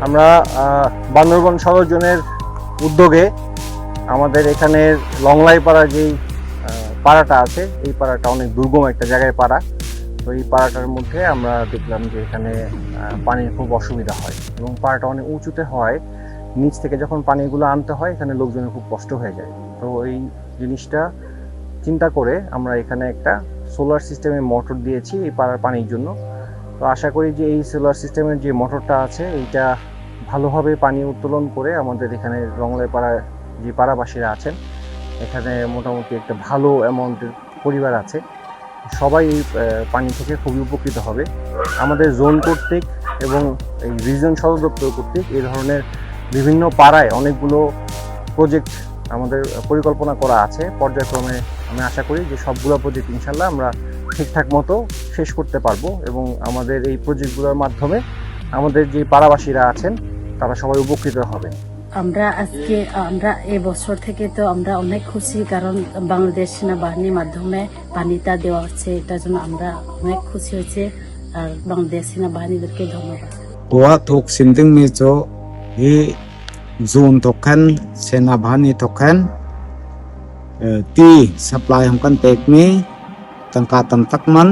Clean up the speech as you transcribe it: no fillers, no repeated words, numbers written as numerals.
আমরা বান্দরবান সদর জোনের উদ্যোগে আমাদের এখানের লংলাই পাড়া যেই পাড়াটা আছে, এই পাড়াটা অনেক দুর্গম একটা জায়গায় পাড়া। তো এই পাড়াটার মধ্যে আমরা দেখলাম যে এখানে পানির খুব অসুবিধা হয় এবং পাড়াটা অনেক উঁচুতে হয়। নিচ থেকে যখন পানিগুলো আনতে হয় এখানে লোকজনের খুব কষ্ট হয়ে যায়। তো এই জিনিসটা চিন্তা করে আমরা এখানে একটা সোলার সিস্টেমের মোটর দিয়েছি এই পাড়ার পানির জন্য। তো আশা করি যে এই সোলার সিস্টেমের যে মোটরটা আছে এইটা ভালোভাবে পানি উত্তোলন করে আমাদের এখানে লংলাই পাড়ার যে পাড়াবাসীরা আছেন, এখানে মোটামুটি একটা ভালো অ্যামাউন্টের পরিবার আছে, সবাই এই পানি থেকে খুবই উপকৃত হবে। আমাদের জোন কর্তৃক এবং এই রিজন সদর দপ্তর কর্তৃক এই ধরনের বিভিন্ন পাড়ায় অনেকগুলো প্রজেক্ট আমাদের পরিকল্পনা করা আছে পর্যায়ক্রমে। আমি আশা করি যে সবগুলো প্রজেক্ট ইনশাল্লাহ আমরা ঠিকঠাক মতো শেষ করতে পারবো এবং আমাদের এই প্রজেক্টগুলোর মাধ্যমে আমাদের যে পাড়াবাসীরা আছেন তারা সবাই উপকৃত হবে। আমরা এবছর থেকে তো আমরা অনেক খুশি, কারণ বাংলাদেশ সেনাবাহিনীর মাধ্যমে পানিটা দেওয়া হচ্ছে, এটার জন্য আমরা অনেক খুশি হয়েছে। আর বাংলাদেশ সেনাবাহিনীদেরকে ধন্যবাদ। Tua thuộc xin tiếng mi cho hi zone token senabhani token ti supply hong kan tek mi tangka tam takman